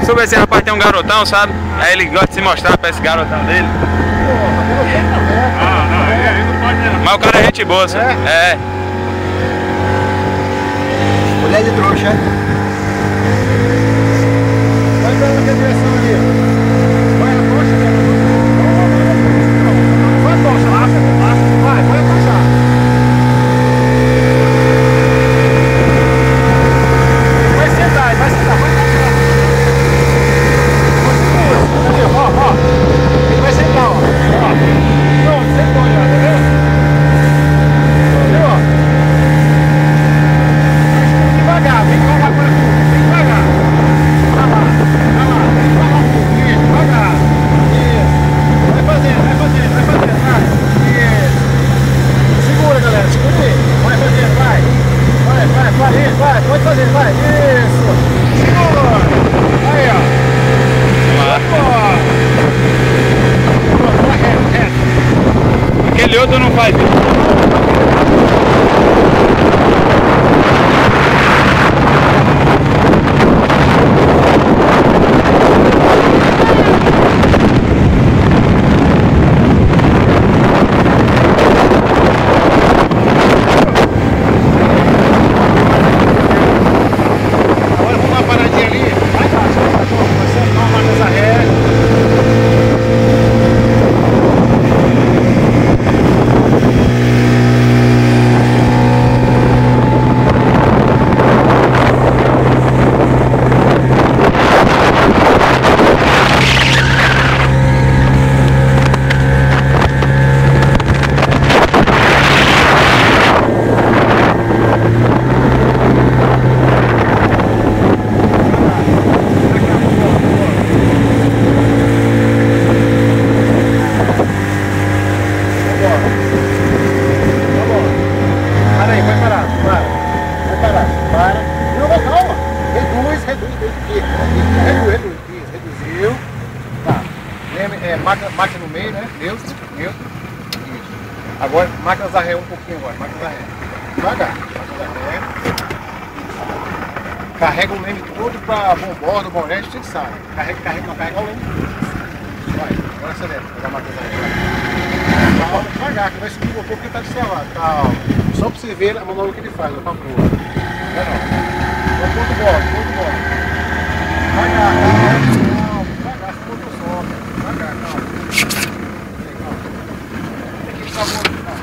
Sobre esse rapaz tem um garotão, sabe? Aí ele gosta de se mostrar pra esse garotão dele. Mas o cara é gente boa, sabe? É. Mulher de trouxa. Vai pra que direção ali? Vai na coxa, vai a coxa, vai a coxa. Vai sentar, vai sentar. Ó. Ele vai sentar, ó. Pronto, sentou já, tá vendo? Entendeu? Devagar, vem devagar para tudo, vem devagar. Vai lá, vem devagar tudo, isso, devagar. Isso. Vai fazendo, vai. Isso. Segura, galera, segura aí. Vai fazendo, vai. Vai, pode fazer, vai. Isso. Segura. Aí, ó. Aquele outro não faz isso. Agora vamos dar uma paradinha ali. Vai cá, você dá uma marca essa ré. Reduziu. Tá. Máquina no meio, né? Neutro. Isso. Agora, máquinas a ré um pouquinho agora. Máquinas a ré. Devagar. Máquinas a ré. Carrega o leme todo pra bombordo, bolete, você sabe. Carrega o leme. Vai. Agora acelera. Pegar a máquina a ré. Calma, devagar, que vai subir um pouco porque tá destravado. Calma. Só pra você ver a manobra que ele faz, ó, pra boa. Ponto bola. Devagar, devagar, se for só. Devagar, calma. Tem que estar bom, calma.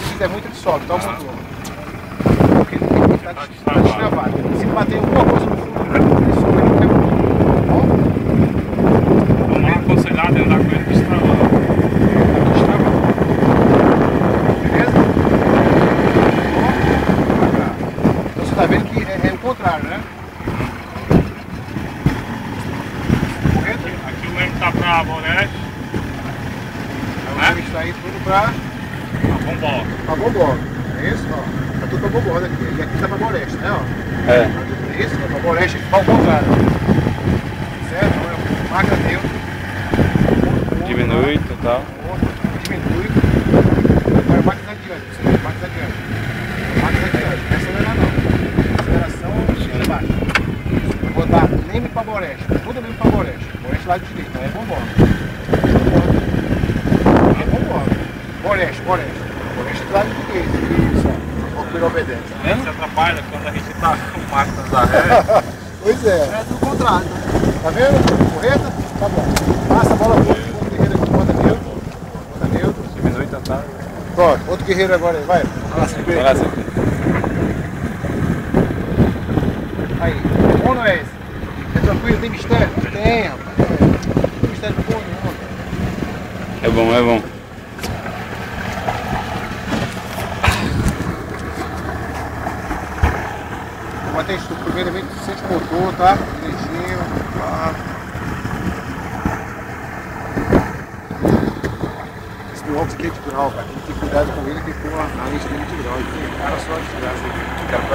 Se der muito, ele sobe, dá um motor. Porque ele tá destravado. Se bater alguma coisa no fundo, ele sobe, ele quebra. Aconselhado é andar com ele destravado. Beleza? Então você tá vendo que é o contrário, né? Correto? Aqui o leme tá pra bolete. O leme está aí tudo pra bombola. É isso? Ó. Tá tudo pra bombola aqui. E aqui tá pra bolete, né? Ó. É. Isso, é pra bolete aqui pra o contrário. Certo? Máquina neutra. Diminui, total. Diminui. Agora máquina adiante. Máquina adiante. Não acelerar não. Aceleração chega embaixo. Vou botar leme pra boreste. Tudo leme pra boreste. Boreste lado direito. Aí é bombola. Boreste. Boreste do lado direito. Isso, ó. O que ele obedece. Tá vendo? Isso atrapalha quando a gente tá com máquinas a ré. Pois é. É do contrário. Tá vendo? Correta? Tá bom. Passa a bola pro outro guerreiro aqui. Bota neutro. Diminui, total. Pronto. Outro guerreiro agora aí. Vai. Vai lá, sempre. Aí. Bom não é esse? É tranquilo? Tem mistério? Tem, rapaz. Tem mistério bom nenhum. É bom. Botei isso primeiramente, sente o motor, tá? Direitinho. Esse meu óculos aqui é de grau, cara. Tem que ter cuidado com ele, que tem uma lente de grau. Ele tem cara só de graça.